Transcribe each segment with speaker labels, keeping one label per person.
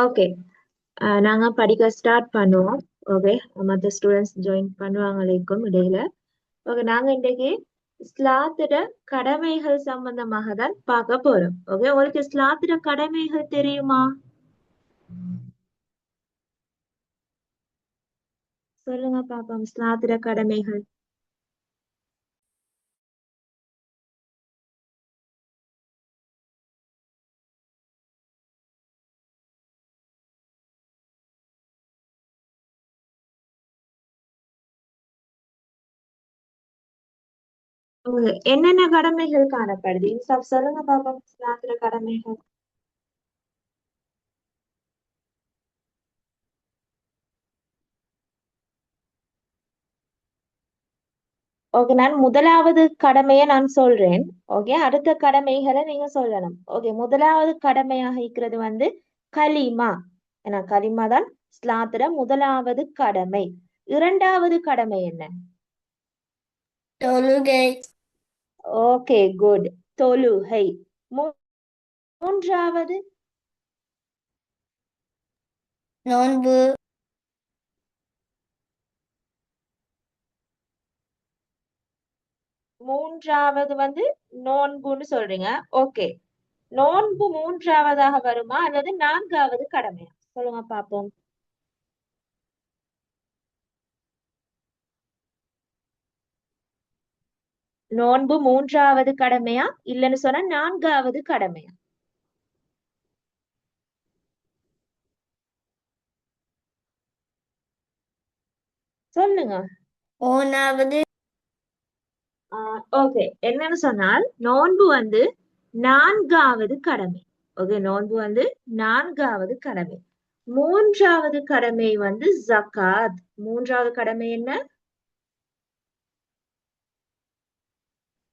Speaker 1: Okay. நாங்க படிக்க start பண்ணுவோம். ஓகே, மற்ற ஸ்டூடெண்ட்ஸ் ஜாயின் பண்ணுவாங்களுக்கும் இடையில. ஓகே, நாங்க இன்றைக்கு இஸ்லாத்திட கடமைகள் சம்பந்தமாக தான் பார்க்க போறோம். ஓகே, உங்களுக்கு இஸ்லாத்திட கடமைகள் தெரியுமா? சொல்லுங்க பாப்போம், இஸ்லாத்திட கடமைகள். என்னென்ன கடமைகள் காணப்படுது? சொல்லுங்க பாப்போம், இஸ்லாத்திட கடமைகள். ஓகே, நான் முதலாவது கடமையை நான் சொல்றேன். ஓகே, அடுத்த கடமைகளை நீங்க சொல்லணும். ஓகே, முதலாவது கடமையாக இருக்கிறது வந்து கலிமா. ஏன்னா கலிமா தான் இஸ்லாத்துல முதலாவது கடமை. இரண்டாவது கடமை என்ன?
Speaker 2: தொழுகை.
Speaker 1: Okay, good. தொழுகை. மூன்றாவது?
Speaker 2: நோன்பு.
Speaker 1: மூன்றாவது வந்து நோன்புன்னு சொல்றீங்க. ஓகே, நோன்பு மூன்றாவதாக வருமா அல்லது நான்காவது கடமையா? சொல்லுங்க பாப்போம். நோன்பு மூன்றாவது கடமையா இல்லைன்னு சொன்னா நான்காவது கடமையா? சொல்லுங்க.
Speaker 2: மூணாவது.
Speaker 1: ஓகே, என்னன்னு சொன்னால் நோன்பு வந்து நான்காவது கடமை. ஓகே, நோன்பு வந்து நான்காவது கடமை. மூன்றாவது கடமை வந்து ஜகாத். மூன்றாவது கடமை என்ன?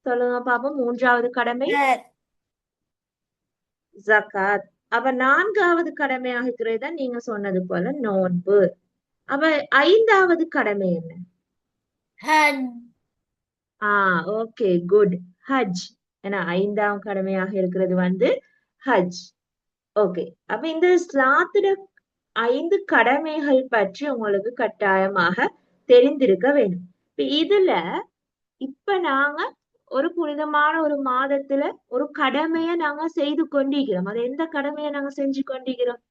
Speaker 1: சொல்லுங்க பாப்போம், மூன்றாவது கடமை ஜகாத். அப்ப நான்காவது கடமையாக இருக்கிறதா நீங்க சொன்னது போல நோன்பு. அப்ப ஐந்தாவது கடமை என்ன?
Speaker 2: ஹஜ்.
Speaker 1: Okay, good. ஹஜ். ஏன்னா ஐந்தாம் கடமையாக இருக்கிறது வந்து ஹஜ். ஓகே, அப்ப இந்த இஸ்லாத்திட 5 கடமைகள் பற்றி உங்களுக்கு கட்டாயமாக தெரிந்திருக்க வேண்டும். இதுல இப்ப நாங்க ஒரு புனிதமான ஒரு மாதத்துல ஒரு கடமைய நாங்க செய்து கொண்டிருக்கிறோம். அது எந்த கடமையை நாங்க செஞ்சு கொண்டிருக்கிறோம்?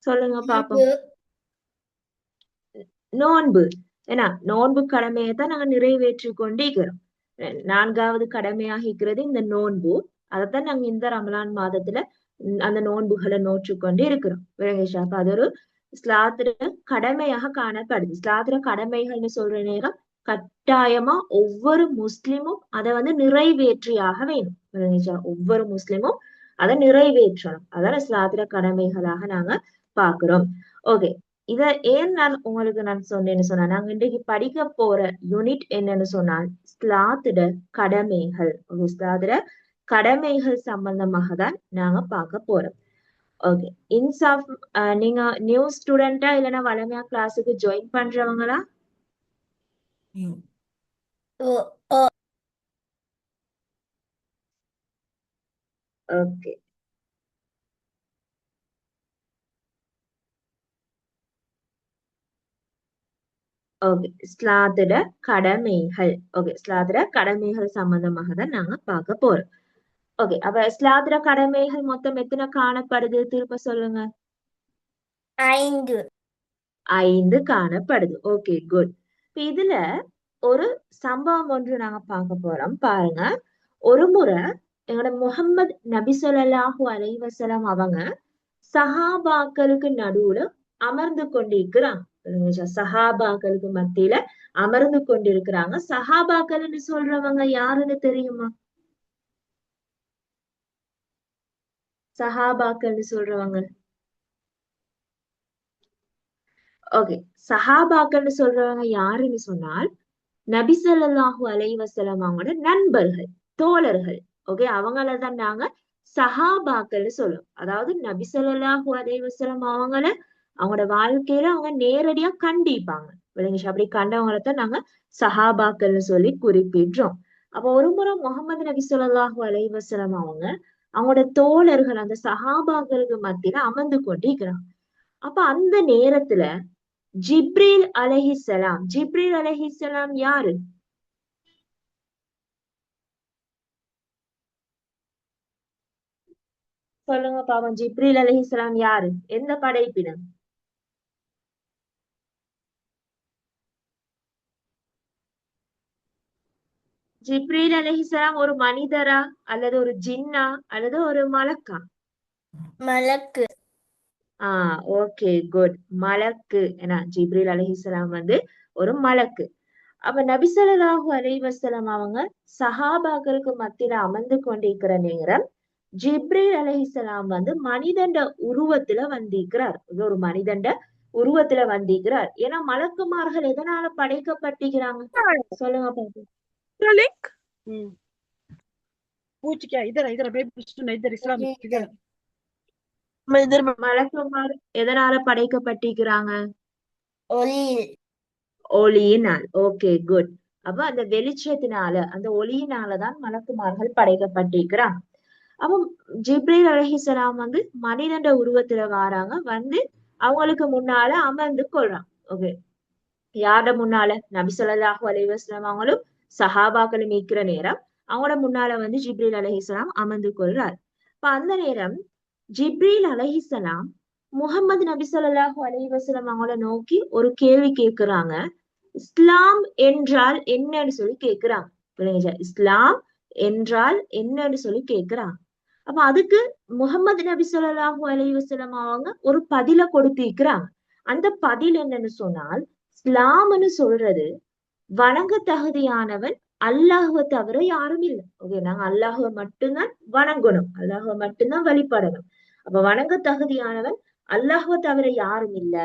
Speaker 1: சொல்லுங்க பாப்போம். நோன்பு. ஏன்னா நோன்பு கடமையை தான் நாங்க நிறைவேற்றி கொண்டிருக்கிறோம். நான்காவது கடமையாக இருக்கிறது இந்த நோன்பு. அதைத்தான் நாங்க இந்த ரமலான் மாதத்துல அந்த நோன்புகளை நோற்று கொண்டு இருக்கிறோம். விளங்குச்சா? அப்ப அது ஒரு இஸ்லாத்திர கடமையாக காணப்படுது. இஸ்லாத்திர கடமைகள்னு சொல்ற நேரம் கட்டாயமா ஒவ்வொரு முஸ்லிமும் அதை வந்து நிறைவேற்றியாக வேணும். விளங்குச்சா? ஒவ்வொரு முஸ்லிமும் அதை நிறைவேற்றணும். அதான் இஸ்லாத்திர கடமைகளாக நாங்க பாக்குறோம். ஓகே, இத ஏன் நான் சொன்னேன்னு சொன்னா, நாங்க இன்றைக்கு படிக்க போற யூனிட் என்னன்னு சொன்னால் இஸ்லாத்திட கடமைகள். இஸ்லாத்திட கடமைகள் சம்பந்தமாக தான் நாங்க பார்க்க போறோம். ஓகே, இன்சாஃப், நீங்க நியூ ஸ்டூடெண்டா இல்லைன்னா வளமையா கிளாஸுக்கு ஜாயின் பண்றவங்களா? ஓகே. ஓகே, இஸ்லாத்திட கடமைகள். ஓகே, இஸ்லாத்திட கடமைகள் சம்பந்தமாக தான் நாங்க பார்க்க போறோம். ஓகே, அப்ப இஸ்லாத்திட கடமைகள் மொத்தம் எத்தனை காணப்படுது? திரும்ப சொல்லுங்க.
Speaker 2: 5.
Speaker 1: 5 காணப்படுது. Okay, good. இதுல ஒரு சம்பவம் ஒன்று நாங்க பார்க்க போறோம். பாருங்க, ஒரு முறை எங்களோட முகம்மது நபி ஸல்லல்லாஹு அலைஹி வஸல்லம் அவங்க சஹாபாக்களுக்கு நடுவுல அமர்ந்து கொண்டிருக்கிறாங்க. சஹாபாக்களுக்கு மத்தியில அமர்ந்து கொண்டிருக்கிறாங்க. சஹாபாக்கள்னு சொல்றவங்க யாருன்னு தெரியுமா? சஹாபாக்கள்னு சொல்றவங்க. ஓகே, சஹாபாக்கள்னு சொல்றவங்க யாருன்னு சொன்னால் நபி ஸல்லல்லாஹு அலைஹி வஸல்லம் அவங்களோட நண்பர்கள், தோழர்கள். ஓகே, அவங்களதான் நாங்க சஹாபாக்கள்னு சொல்லுவோம். அதாவது நபி ஸல்லல்லாஹு அலைஹி வஸல்லம் அவங்களோட வாழ்க்கையில அவங்க நேரடியா கண்டிப்பாங்க. விளங்குச்சு? அப்படி கண்டவங்களைத்தான் நாங்க சஹாபாக்கள்னு சொல்லி குறிப்பிடுறோம். அப்போ ஒரு முறை முகமது நபி ஸல்லல்லாஹு அலைஹி வஸல்லம் அவங்க அவங்களோட தோழர்கள் அந்த சஹாபாக்களுக்கு மத்தியில அமர்ந்து கொண்டிருக்கிறாங்க. அப்ப அந்த நேரத்துல ஜிப்ரீல் அலைஹிஸ்ஸலாம், ஜிப்ரீல் அலைஹிஸ்ஸலாம் யாரு? சொல்லுங்க பாவம். ஜிப்ரீல் அலைஹிஸ்ஸலாம் யாரு? எந்த படைப்பினம்? ஜிப்ரீல் அலைஹிஸ்ஸலாம் ஒரு மனிதரா அல்லது ஒரு ஜின்னா அல்லது ஒரு மலக்கா?
Speaker 2: மலக்கு.
Speaker 1: Okay, good. மலக்கு. ஏன்னா ஜிப்ரீல் அலைஹிஸ்ஸலாம் வந்து ஒரு மலக்கு. அப்ப நபி ஸல்லல்லாஹு அலைஹி வஸல்லம் அவங்க சஹாபாக்களுக்கு மத்தியில அமர்ந்து கொண்டிருக்கிற நேரம் ஜிப்ரீல் அலைஹிஸ்ஸலாம் வந்து மனிதண்ட உருவத்துல வந்திருக்கிறார். இது ஒரு மனிதண்ட உருவத்துல வந்திருக்கிறார். ஏன்னா மலக்குமார்கள் எதனால படைக்கப்பட்டிருக்கிறாங்க? சொல்லுங்க பாப்போம்.
Speaker 3: लिंक पूछ क्या इधर इधर बेबी सुन इधर इस्लाम इधर मैं इधर
Speaker 1: மலக்குமார் எதனால படைக்கப்பட்டிருக்கிறாங்க?
Speaker 2: ஒளியில்.
Speaker 1: ஒளியினால். Okay, good. அப்ப அந்த வெளிச்சத்தினால, அந்த ஒளியினாலதான் மலக்குமார்கள் படைக்கப்பட்டிருக்கிறாங்க. அப்போ ஜிப்ரீல் அலைஹிஸ்ஸலாம் வந்து மனிதண்ட உருவத்துல வாராங்க, வந்து அவங்களுக்கு முன்னால அமர்ந்து கொள்றாங்க. ஓகே, யாரோட முன்னால? நபி ஸல்லல்லாஹு அலைஹி வஸல்லம் அவங்களும் சஹாபாக்களும் இருக்கிற நேரம் அவங்களோட முன்னால வந்து ஜிப்ரீல் அலைஹிஸ்ஸலாம் அமர்ந்து கொள்றார். இப்ப அந்த நேரம் ஜிப்ரீல் அலைஹிஸ்ஸலாம் முஹம்மது நபி ஸல்லல்லாஹு அலைஹி வஸல்லம் அவங்கள நோக்கி ஒரு கேள்வி கேட்கிறாங்க. இஸ்லாம் என்றால் என்னன்னு சொல்லி கேட்கிறாங்க. புரியுங்களா? இஸ்லாம் என்றால் என்னன்னு சொல்லி கேட்கிறாங்க. அப்ப அதுக்கு முஹம்மது நபி ஸல்லல்லாஹு அலைஹி வஸல்லம் அவங்க ஒரு பதில கொடுத்திருக்கிறாங்க. அந்த பதில் என்னன்னு சொன்னால், இஸ்லாம்னு சொல்றது வணங்க தகுதியானவன் அல்லாஹுவை தவிர யாரும் இல்லை. ஓகே, நாங்க அல்லாஹுவை மட்டும்தான் வணங்கணும், அல்லாஹுவை மட்டும்தான் வழிபடணும். அப்ப வணங்க தகுதியானவன் அல்லாஹுவை தவிர யாரும் இல்ல.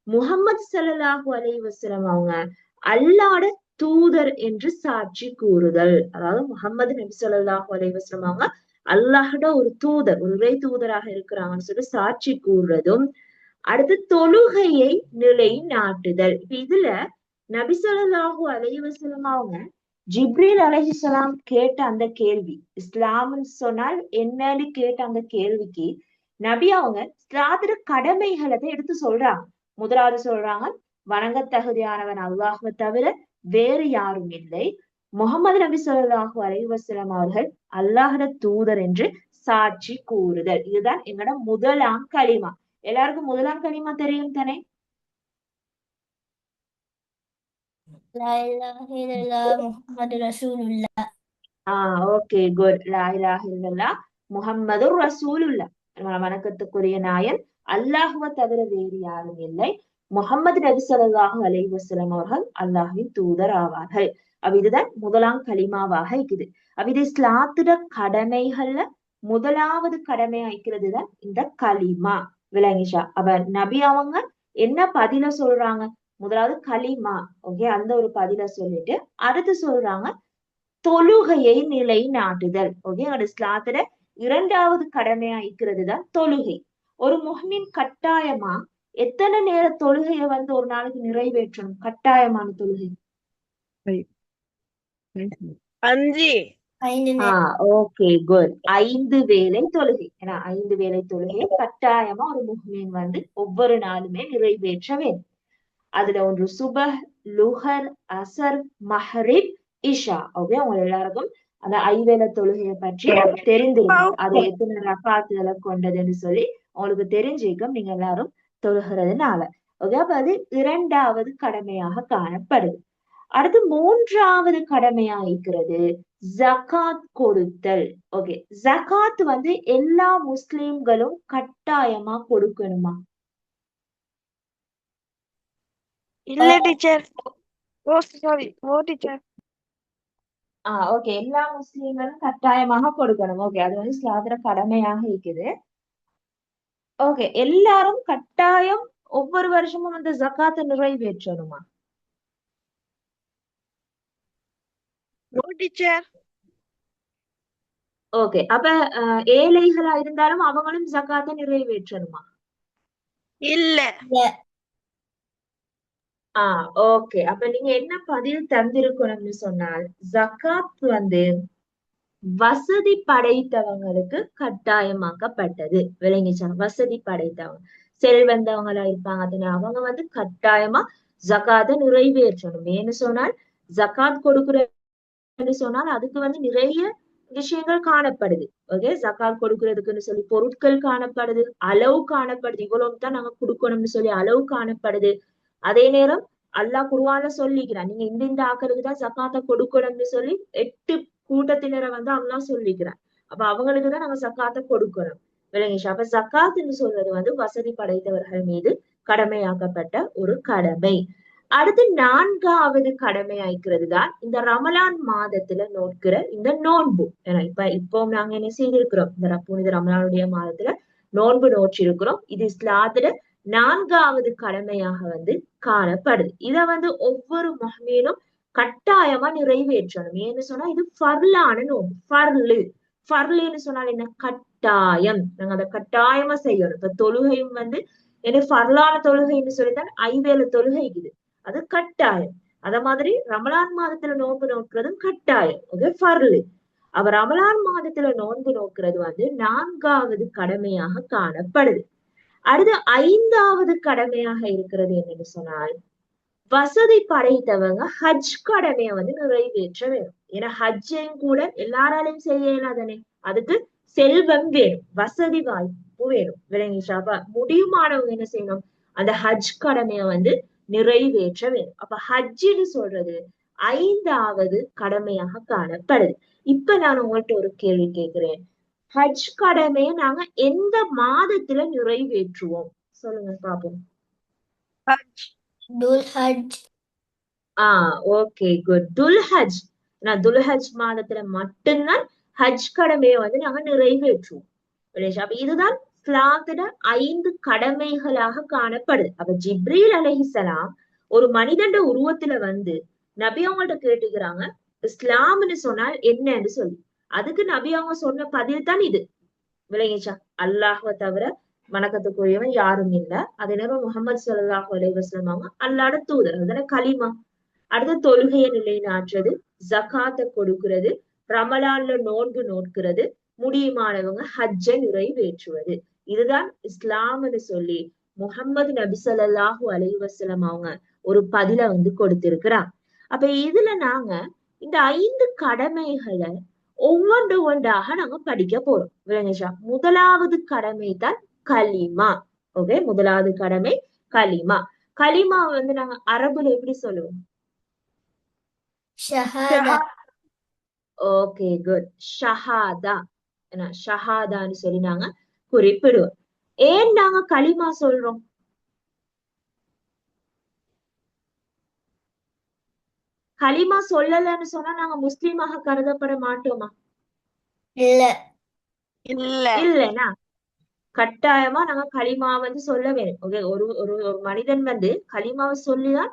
Speaker 1: முஹம்மது ஸல்லல்லாஹு அலைஹி வஸல்லம் அவங்க அல்லாஹ்வோட தூதர் என்று சாட்சி கூறுதல். அதாவது முஹம்மது நபி ஸல்லல்லாஹு அலைஹி வஸல்லம் அவங்க அல்லாஹ்வோட ஒரு தூதர், ஒரு இறை தூதராக இருக்கிறாங்கன்னு சொல்லி சாட்சி கூறுறதும், அடுத்து தொழுகையை நிலைநாட்டுதல். இப்ப இதுல நபி ஸல்லல்லாஹு அலைஹி வஸல்லம் அவங்க ஜிப்ரீல் அலைஹிஸ்ஸலாம் கேட்ட அந்த கேள்வி, இஸ்லாம்னு சொன்னால் என்னன்னு கேட்ட அந்த கேள்விக்கு நபி அவங்க இஸ்லாத்துல கடமைகளை எடுத்து சொல்றாங்க. முதலாவது சொல்றாங்க, வணங்க தகுதியானவன் அல்லாஹ்வை தவிர வேறு யாரும் இல்லை. முகமது நபி ஸல்லல்லாஹு அலைஹி வஸல்லம் அவர்கள் அல்லாஹ்வோட தூதர் என்று சாட்சி கூறுதல். இதுதான் எங்களோட முதலாம் களிமா. எல்லாருக்கும் முதலாம் களிமா தெரியும் தானே?
Speaker 2: லா இலாஹ இல்லல்லாஹ் முஹம்மது ரசூலுல்லாஹ்.
Speaker 1: Okay, good. லா இலாஹ இல்லல்லாஹ் முஹம்மதுர் ரசூலுல்லாஹ். வணக்கத்துக்குரிய நாயன் அல்லாஹ்வை தவிர வேறு யாரும் இல்லை. முஹம்மது நபி ஸல்லல்லாஹு அலைஹி வஸல்லம் அவர்கள் அல்லாஹ்வின் தூதர் ஆவார்கள். அப்ப இதுதான் முதலாம் களிமாவாக இருக்குது. அப்ப இது இஸ்லாத்துல கடமைகள்ல முதலாவது கடமையா இருக்கிறது தான் இந்த களிமா. விளங்கிஷா? அப்ப நபி அவங்க என்ன பதில சொல்றாங்க? முதலாவது களிமா. ஓகே, அந்த ஒரு பதில சொல்லிட்டு அடுத்து சொல்றாங்க தொழுகையை நிலைநாட்டுதல். ஓகே, ஒரு இஸ்லாத்துல இரண்டாவது கடமையா இருக்கிறது தான் தொழுகை. ஒரு முஹ்மின் கட்டாயமா எத்தனை நேர தொழுகையை வந்து ஒரு நாளைக்கு நிறைவேற்றணும்? கட்டாயமான தொழுகை.
Speaker 3: अंजी
Speaker 2: 5 நேரம்.
Speaker 1: Okay, good. 5 வேளை தொழுகை. ஏன்னா 5 வேளை தொழுகை கட்டாயமா ஒரு முஹ்மின் வந்து ஒவ்வொரு நாளுமே நிறைவேற்ற வேண்டும். அதுல ஒன்று சுபஹ், லுஹர், அசர், மஹ்ரிப், இஷா. ஓகே, உங்க எல்லாருக்கும் அந்த ஐவேளை தொழுகையை பற்றி தெரிந்திருக்கும். அது எத்தனை ரகாத்துகளை கொண்டதுன்னு சொல்லி உங்களுக்கு தெரிஞ்சிருக்கும், நீங்க எல்லாரும் தொழுகிறதுனால. ஓகே, அப்ப அது இரண்டாவது கடமையாக காணப்படுது. அடுத்து மூன்றாவது கடமையா இருக்கிறது ஜகாத் கொடுத்தல். ஓகே, ஜகாத் வந்து எல்லா முஸ்லிம்களும் கட்டாயமா கொடுக்கணுமா?
Speaker 3: இல்ல டீச்சர் ஓ சாரி ஓ டீச்சர்
Speaker 1: ஓகே, எல்லா முஸ்லிம்களும் கட்டாயமாக கொடுக்கணும். ஓகே, அது வந்து இஸ்லாத்துல கடமையாக இருக்குது. ஓகே, எல்லாரும் கட்டாயம் ஒவ்வொரு வருஷமும் அந்த ஜகாத்தை நிறைவேற்றணுமா?
Speaker 3: ஓ டீச்சர்
Speaker 1: ஓகே, அப்ப ஏழைகளா இருந்தாலும் அவங்களும் ஜகாத்தை நிறைவேற்றணுமா?
Speaker 3: இல்ல
Speaker 1: ஓகே, அப்ப நீங்க என்ன பதில் தந்திருக்கணும்னு சொன்னால், ஜகாத் வந்து வசதி படைத்தவங்களுக்கு கட்டாயமாக்கப்பட்டது. விளங்கிச்சா? வசதி படைத்தவங்க செல்வந்தவங்களா இருப்பாங்க தானே, அவங்க வந்து கட்டாயமா ஜகாத்தை நிறைவேற்றணும். ஏன்னு சொன்னால் ஜகாத் கொடுக்குறன்னு சொன்னால் அதுக்கு வந்து நிறைய விஷயங்கள் காணப்படுது. ஓகே, ஜகாத் கொடுக்கறதுக்குன்னு சொல்லி பொருட்கள் காணப்படுது, அளவு காணப்படுது, இவ்வளவு தான் நாங்க கொடுக்கணும்னு சொல்லி அளவு காணப்படுது. அதே நேரம் அல்லாஹ் குர்ஆன்ல சொல்லிக்கிறான், நீங்க இந்த ஆக்களுக்கு தான் ஜகாத்தை கொடுக்கணும்னு சொல்லி 8 கூட்டத்தினரை வந்து அல்லாஹ் சொல்லிக்கிறான். அப்ப அவங்களுக்கு தான் நாங்க ஜகாத்தை கொடுக்கணும். விளங்கிச்சா? அப்ப ஜகாத்ன்னு சொல்றது வந்து வசதி படைத்தவர்கள் மீது கடமையாக்கப்பட்ட ஒரு கடமை. அடுத்து 4வது கடமையாய்க்கிறது தான் இந்த ரமலான் மாதத்துல நோக்கிற இந்த நோன்பு. ஏன்னா இப்போ நாங்க என்ன செய்திருக்கிறோம், இந்த புனித ரமலானுடைய மாதத்துல நோன்பு நோற்றிருக்கிறோம். இது இஸ்லாத்துல 4வது கடமையாக வந்து காணப்படுது. இத வந்து ஒவ்வொரு முஹ்மீனும் கட்டாயமா நிறைவேற்றணும். ஏன்னு சொன்னா இது ஃபர்லான நோன்பு. ஃபர்லுன்னு சொன்னால் என்ன? கட்டாயம். நாங்க அதை கட்டாயமா செய்யணும். இப்ப தொழுகையும் வந்து என்ன ஃபர்லான தொழுகைன்னு சொல்லித்தான் 5 தொழுகைக்குது, அது கட்டாயம். அத மாதிரி ரமலான் மாதத்துல நோன்பு நோக்கிறதும் கட்டாயம், அது ஃபர்லு. அவ ரமலான் மாதத்துல நோன்பு நோக்கிறது வந்து 4வது கடமையாக காணப்படுது. அடுத்து 5வது கடமையாக இருக்கிறது என்னன்னு சொன்னால் வசதி படைத்தவங்க ஹஜ் கடமையை வந்து நிறைவேற்ற வேணும். ஏன்னா ஹஜ்ஜையும் கூட எல்லாராலையும் செய்ய இயலாதானே, அதுக்கு செல்வம் வேணும், வசதி வாய்ப்பு வேணும். விளங்கிச்சா? அப்ப முடியுமானவங்க என்ன செய்யணும், அந்த ஹஜ் கடமையை வந்து நிறைவேற்ற வேணும். அப்ப ஹஜ்ஜுன்னு சொல்றது 5வது கடமையாக காணப்படுது. இப்ப நான் உங்கள்கிட்ட ஒரு கேள்வி கேட்கிறேன், ஹஜ் கடமையை நாங்க எந்த மாதத்துல நிறைவேற்றுவோம்? சொல்லுங்க பாப்போம்.
Speaker 2: துல்ஹஜ்.
Speaker 1: Okay, good. துல்ஹஜ். துல்ஹஜ் மாதத்துல மட்டும்தான் ஹஜ் கடமையை வந்து நாங்க நிறைவேற்றுவோம். அப்ப இதுதான் இஸ்லாத்துல 5 கடமைகளாக காணப்படுது. அப்ப ஜிப்ரீல் அலைஹிஸ்ஸலாம் ஒரு மனிதண்ட உருவத்துல வந்து நபி அவங்கள்ட்ட கேட்டுக்கிறாங்க, இஸ்லாம்னு சொன்னால் என்னன்னு சொல்லி. அதுக்கு நபி அவங்க சொன்ன பதில் தான் இது. விளங்கிச்சா? அல்லாஹ்வை தவிர வணக்கத்துக்குரியவன் யாரும் இல்ல, அதே நேரம் முஹம்மது ஸல்லல்லாஹு அலைஹி வஸல்லம் அவங்க அல்லாஹ்வோட தூதர், அதுதானே கலிமா. அடுத்து தொழுகையை நிலைநாட்டுறது, ஜகாத்தை கொடுக்கிறது, ரமலான்ல நோன்பு நோக்கிறது, முடியுமானவங்க ஹஜ்ஜை நிறைவேற்றுவது. இதுதான் இஸ்லாம்னு சொல்லி முஹம்மது நபி ஸல்லல்லாஹு அலைஹி வஸல்லம் அவங்க ஒரு பதில வந்து கொடுத்திருக்கிறாங்க. அப்ப இதுல நாங்க இந்த 5 கடமைகளை ஒவ்வொன்றாக நாங்க படிக்க போறோம். விளங்குச்சா? முதலாவது கடமை தான் கலிமா. ஓகே, முதலாவது கடமை கலிமா. கலிமா வந்து நாங்க அரபுல எப்படி சொல்லுவோம்?
Speaker 2: ஷஹாதா.
Speaker 1: Okay, good. ஷஹாதா. ஷஹாதான்னு சொல்லி நாங்க குறிப்பிடுவோம். ஏன் நாங்க கலிமா சொல்றோம்? கலிமா சொல்லலன்னு சொன்னா நாங்க முஸ்லீமாக கருதப்பட மாட்டோமா?
Speaker 2: இல்ல.
Speaker 1: இல்லைன்னா கட்டாயமா நாங்க கலிமா வந்து சொல்ல வேணும். ஓகே, ஒரு ஒரு ஒரு மனிதன் வந்து கலிமாவை சொல்லிதான்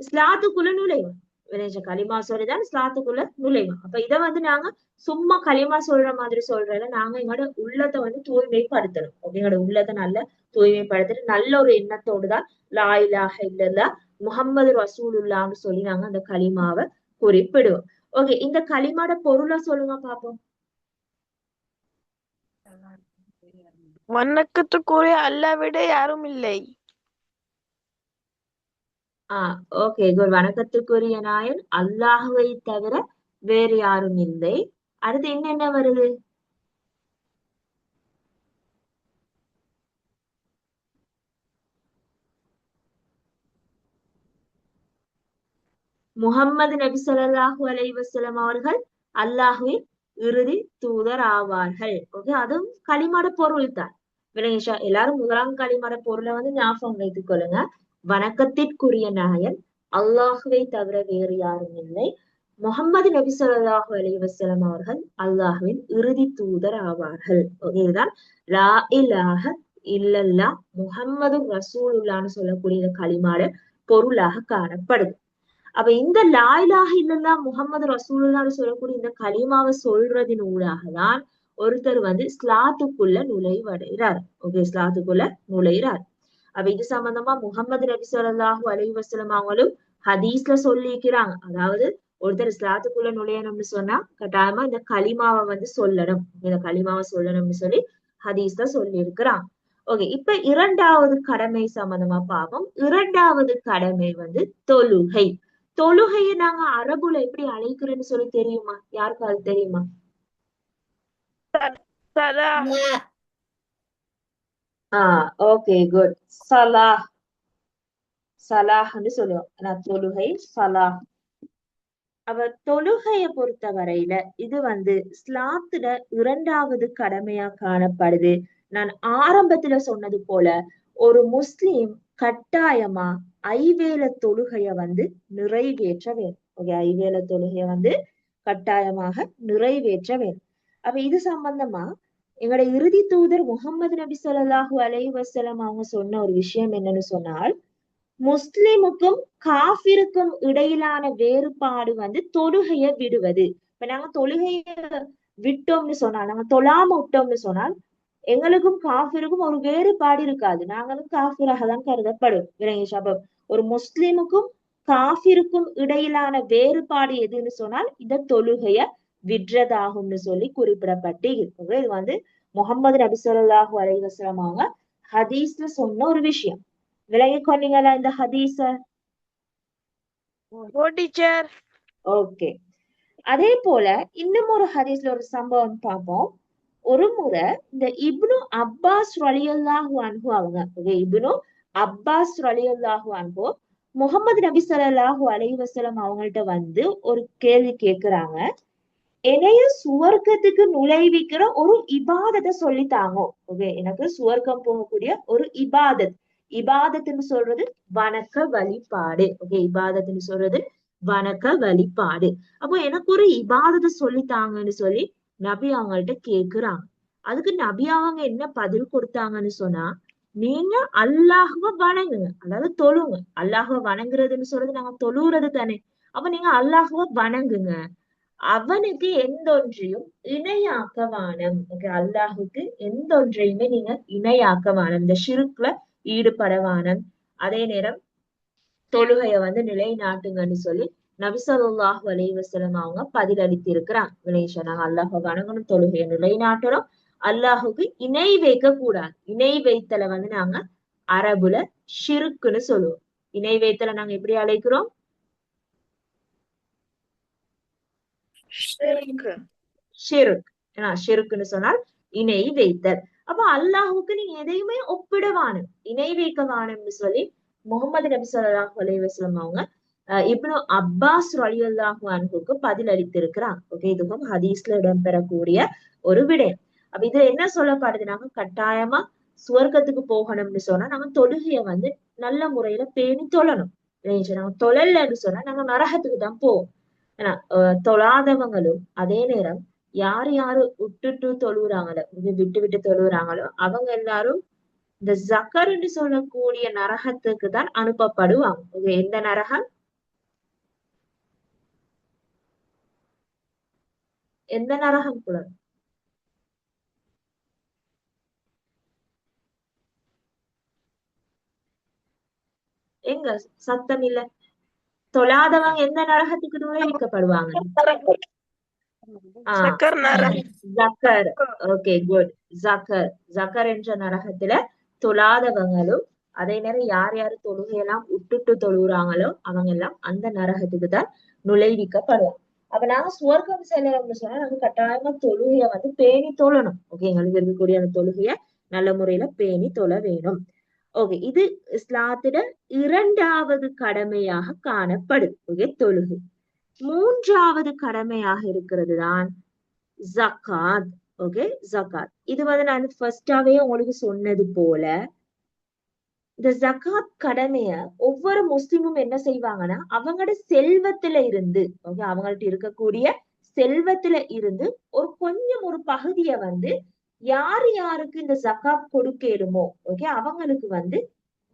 Speaker 1: இஸ்லாத்துக்குள்ள நுழைவான். கலிமா சொல்லிதான் இஸ்லாத்துக்குள்ள நுழைவான். அப்ப இதை வந்து நாங்க சும்மா கலிமா சொல்ற மாதிரி சொல்றதுல நாங்க எங்களோட உள்ளத்தை வந்து தூய்மைப்படுத்தணும். ஓகே, எங்களோட உள்ளத்தை நல்ல தூய்மைப்படுத்திட்டு நல்ல ஒரு எண்ணத்தோடுதான் லா இலாஹ இல்லல்லாஹ் முஹம்மது ரசூலுல்லாஹ்னு சொல்லி நாங்க அந்த கலிமாவை குறிப்பிடுவோம். ஓகே, இந்த கலிமாட பொருளை சொல்லுங்க பாப்போம்.
Speaker 4: வணக்கத்துக்குரிய அல்லாஹ் விட யாரும் இல்லை.
Speaker 1: Okay, good. வணக்கத்துக்குரிய நாயன் அல்லாஹுவை தவிர வேறு யாரும் இல்லை. அடுத்து என்னென்ன வருது? முஹம்மது நபி ஸல்லல்லாஹு அலைஹி வஸல்லம் அவர்கள் அல்லாஹுவின் இறுதி தூதர் ஆவார்கள். ஓகே, அதுவும் கலிமாட பொருள் தான். விளங்கிச்சா? எல்லாரும் முதலாம் கலிமாட பொருளை வந்து ஞாபகம் வைத்துக் கொள்ளுங்க. வணக்கத்திற்குரிய நாயன் அல்லாஹுவை தவிர வேறு யாரும் இல்லை, முஹம்மது நபி ஸல்லல்லாஹு அலைஹி வஸல்லம் அவர்கள் அல்லாஹுவின் இறுதி தூதர் ஆவார்கள். ஓகே, இதுதான் லா இலாஹ இல்லல்லாஹ் முஹம்மது ரசூலுல்லாஹ்னு சொல்லக்கூடிய கலிமாட பொருளாக காணப்படுது. அப்ப இந்த லா இலாஹ இல்லல்லாஹ் முஹம்மது ரசூலுல்லாஹ்னு சொல்லக்கூடிய இந்த கலிமாவை சொல்றதின் ஊடாகதான் ஒருத்தர் வந்து இஸ்லாத்துக்குள்ள நுழைவடைகிறார். ஓகே, இஸ்லாத்துக்குள்ள நுழைகிறார். அப்ப இது சம்பந்தமா முஹம்மது நபி ஸல்லல்லாஹு அலைஹி வஸல்லம் அவங்களும் ஹதீஸ்ல சொல்லிக்கிறாங்க. அதாவது ஒருத்தர் இஸ்லாத்துக்குள்ள நுழையணும்னு சொன்னா கட்டாயமா இந்த கலிமாவை வந்து சொல்லணும், இந்த கலிமாவை சொல்லணும்னு சொல்லி ஹதீஸ்ல சொல்லி இருக்கிறான். ஓகே, இப்ப இரண்டாவது கடமை சம்பந்தமா பார்ப்போம். இரண்டாவது கடமை வந்து தொழுகை. தொழுகையை நாங்க அரபுல எப்படி அழைக்கிறோம்னு சொல்லி தெரியுமா? யாருக்காவது தெரியுமா?
Speaker 4: சலாஹ்.
Speaker 1: Okay, good. சலாஹ். சலாஹ்னு சொல்லுவோம். தொழுகை சலாஹ். அவ தொழுகைய பொறுத்த வரையில இது வந்து இஸ்லாத்துல இரண்டாவது கடமையா காணப்படுது. நான் ஆரம்பத்துல சொன்னது போல ஒரு முஸ்லிம் கட்டாயமா ஐவேளை தொழுகைய வந்து நிறைவேற்ற வேண்டும். ஓகே, ஐவேளை தொழுகைய வந்து கட்டாயமாக நிறைவேற்ற வேண்டும். அப்ப இது சம்பந்தமா எங்களுடைய இறுதி தூதர் முகமது நபி ஸல்லல்லாஹு அலைஹி வஸல்லம் அவங்க சொன்ன ஒரு விஷயம் என்னன்னு சொன்னால், முஸ்லிமுக்கும் காஃபிருக்கும் இடையிலான வேறுபாடு வந்து தொழுகைய விடுவது. இப்ப நாங்க தொழுகைய விட்டோம்னு சொன்னால், நாங்க தொழாம விட்டோம்னு சொன்னால் எங்களுக்கும் காஃபிருக்கும் ஒரு வேறுபாடு இருக்காது, நாங்களும் காஃபிராக தான் கருதப்படும். விளங்கிச்சா? அப்ப ஒரு முஸ்லிமுக்கும் காஃபிருக்கும் இடையிலான வேறுபாடு எதுன்னு சொன்னால் இந்த தொழுகைய விடுறதாகும்னு சொல்லி குறிப்பிடப்பட்டு இருக்குது. இது வந்து முகமது நபி ஸல்லல்லாஹு அலைஹி வஸல்லம் அவங்க ஹதீஸ்ல சொன்ன ஒரு விஷயம். விளங்கி கொண்டீங்களா இந்த ஹதீஸ?
Speaker 4: ஓ டீச்சர்.
Speaker 1: ஓகே, அதே போல இன்னும் ஒரு ஹதீஸ்ல ஒரு சம்பவம் பார்ப்போம். ஒரு முறை இந்த இப்னு அப்பாஸ் ரலியல்லாஹு அன்ஹு அவங்க, இப்னு அப்பாஸ் ரலியல்லாஹு அன்ஹு முகமது நபி ஸல்லல்லாஹு அலைஹி வஸல்லம் அவங்கள்ட்ட வந்து ஒரு கேள்வி கேக்குறாங்க. என்னைய சுவர்க்கத்துக்கு நுழைவிக்கிற ஒரு இபாதத்தை சொல்லித்தாங்க. ஓகே, எனக்கு சுவர்க்கம் போகக்கூடிய ஒரு இபாதத். இபாதத்துன்னு சொல்றது வணக்க வழிபாடு. ஓகே, இபாதத்துன்னு சொல்றது வணக்க வழிபாடு. அப்போ எனக்கு ஒரு இபாதத்தை சொல்லித்தாங்கன்னு சொல்லி நபி அவங்கள்ட்ட கேக்குறாங்க. அதுக்கு நபி அவங்க என்ன பதில் கொடுத்தாங்கன்னு சொன்னா, நீங்க அல்லாஹ்வ வணங்குங்க, அதாவது தொழுங்க. அல்லாஹ்வ வணங்குறதுன்னு சொல்றது நாங்க தொழுறது தானே. அப்ப நீங்க அல்லாஹ்வ வணங்குங்க, அவனுக்கு எந்தொன்றையும் இணையாக்க வானம். ஓகே, அல்லாஹுக்கு எந்தொன்றையுமே நீங்க இணையாக்க வானம், இந்த ஷிருக்ல ஈடுபட வானம். அதே நேரம் தொழுகைய வந்து நிலைநாட்டுங்கன்னு சொல்லி நபி ஸல்லல்லாஹு அலைஹி வஸல்லம் அவங்க பதிலளித்து இருக்கிறாங்க. விளையாட்டு நாங்க அல்லாஹ் வணங்கணும், தொழுகையை நிலைநாட்டணும், அல்லாஹுக்கு இணை வைக்க கூடாது. இணை வைத்தல வந்து நாங்க அரபுல ஷிருக்குன்னு சொல்லுவோம். இணை வைத்தல நாங்க எப்படி அழைக்கிறோம்? ஷிருக். ஷிருக்குன்னு சொன்னால் இணை வைத்தல். அப்ப அல்லாஹுக்கு நீங்க எதையுமே ஒப்பிடவானும், இணை வைக்க வானும்னு சொல்லி முகமது நபி ஸல்லல்லாஹு அலைஹி வஸல்லம் அவங்க இப்னு அப்பாஸ் ரலியல்லாஹு அன்ஹுக்கு பதில் அளித்திருக்கிறாங்க. ஓகே, இதுவும் ஹதீஸ்ல இடம்பெறக்கூடிய ஒரு விடயம். அப்ப இது என்ன சொல்லப்படுது, நாங்க கட்டாயமா சுவர்க்கத்துக்கு போகணும்னு சொன்னா நாங்க தொழுகைய வந்து நல்ல முறையில பேணி தொழணும். நாங்க தொழலன்னு சொன்னா நாங்க நரகத்துக்கு தான் போவோம். ஏன்னா தொழாதவங்களும் அதே நேரம் யாரு யாரு விட்டுட்டு தொழுறாங்களோ, விட்டு விட்டு தொழுறாங்களோ அவங்க எல்லாரும் இந்த ஜக்கர்ன்னு சொல்லக்கூடிய நரகத்துக்கு தான் அனுப்பப்படுவாங்க. எந்த நரகம்? எந்த நரகம் கூட எங்க சத்தம் இல்ல. தொழாதவங்க எந்த நரகத்துக்கு நுழைவிக்கப்படுவாங்க?
Speaker 4: சக்கர் நரகம்.
Speaker 1: ஜக்கர். Okay, good. ஜக்கர். ஜக்கர் என்ற நரகத்துல தொழாதவங்களும் அதே நேரம் யார் யாரு தொழுகையெல்லாம் விட்டுட்டு தொழுகிறாங்களோ அவங்க எல்லாம் அந்த நரகத்துக்கு தான் நுழைவிக்கப்படுவாங்க. அப்ப நாங்க சுவர்க்கம் செல்லணும்னு சொன்னா நாங்க கட்டாயமா தொழுகைய வந்து பேணி தொழணும். ஓகே, எங்களுக்கு இருக்கக்கூடிய அந்த தொழுகைய நல்ல முறையில பேணி தொழ வேணும். ஓகே, இது இஸ்லாத்திட இரண்டாவது கடமையாக காணப்படுது. ஓகே, தொழுகை. மூன்றாவது கடமையாக இருக்கிறது தான் ஜக்காத். ஓகே, ஜக்காத். இது வந்து நான் ஃபர்ஸ்டாவே உங்களுக்கு சொன்னது போல இந்த ஜக்காத் கடமைய ஒவ்வொரு முஸ்லிமும் என்ன செய்வாங்கன்னா அவங்களோட செல்வத்துல இருந்து, ஓகே, அவங்கள்ட்ட இருக்கக்கூடிய செல்வத்துல இருந்து ஒரு கொஞ்சம் ஒரு பகுதியை வந்து யாரு யாருக்கு இந்த ஜக்காத் கொடுக்கலுமோ, ஓகே, அவங்களுக்கு வந்து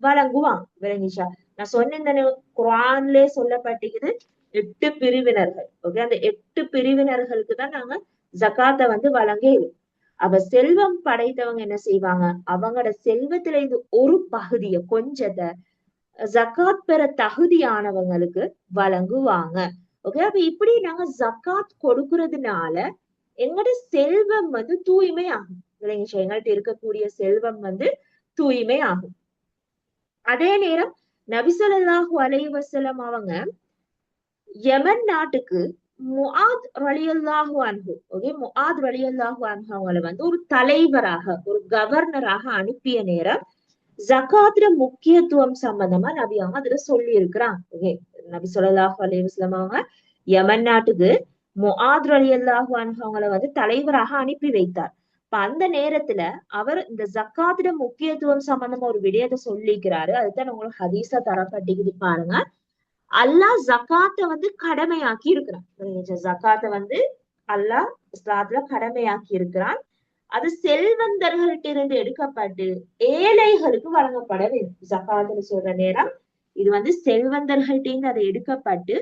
Speaker 1: வழங்குவாங்க. விளங்கிச்சா? நான் சொன்ன குர்ஆன்லயே சொல்லப்பட்டிருக்குது 8 பிரிவினர்கள். ஓகே, அந்த 8 பிரிவினர்களுக்கு தான் நாங்க ஜக்காத்தை வந்து வழங்கலும். அப்ப செல்வம் படைத்தவங்க என்ன செய்வாங்க, அவங்களோட செல்வத்துல இது ஒரு பகுதியை கொஞ்சத்தை ஜக்காத் பெற தகுதியானவங்களுக்கு வழங்குவாங்க. ஓகே, அப்ப இப்படி நாங்க ஜக்காத் கொடுக்கறதுனால எங்களோட செல்வம் வந்து தூய்மை ஆகும். இல்லைங்க, எங்கள்கிட்ட இருக்கக்கூடிய செல்வம் வந்து தூய்மை ஆகும். அதே நேரம் நபி ஸல்லல்லாஹு அலைஹி வஸல்லம் அவங்க யமன் நாட்டுக்கு முஆத் ரலியல்லாஹு அன்ஹு, ஓகே, முஆத் ரலியல்லாஹு அன்ஹு அவங்களை வந்து ஒரு தலைவராக, ஒரு கவர்னராக அனுப்பிய நேரம் ஜகாத்துல முக்கியத்துவம் சம்பந்தமா நபி அவங்க அதுல சொல்லி இருக்கிறாங்க. ஓகே, நபி ஸல்லல்லாஹு அலைஹி வஸல்லம் அவங்க யமன் நாட்டுக்கு முஆத் ரலியல்லாஹு அன்ஹு அவங்களை வந்து தலைவராக அனுப்பி வைத்தார். இப்ப அந்த நேரத்துல அவர் இந்த ஜக்காத்துல முக்கியத்துவம் சம்பந்தமா ஒரு விடயத்தை சொல்லிக்கிறாரு. அதுதான் உங்களுக்கு ஹதீஸா தரப்பட்டிக்குது பாருங்க. அல்லாஹ் ஜக்காத்தை வந்து கடமையாக்கி இருக்கிறான். ஜக்காத்தை வந்து அல்லாஹ் இஸ்லாத்துல கடமையாக்கி இருக்கிறான். அது செல்வந்தர்கள்ட்ட இருந்து எடுக்கப்பட்டு ஏழைகளுக்கு வழங்கப்பட வேண்டும். ஜக்காத்துல சொல்ற நேரம் இது வந்து செல்வந்தர்கள்ட்ட இருந்து அது எடுக்கப்பட்டு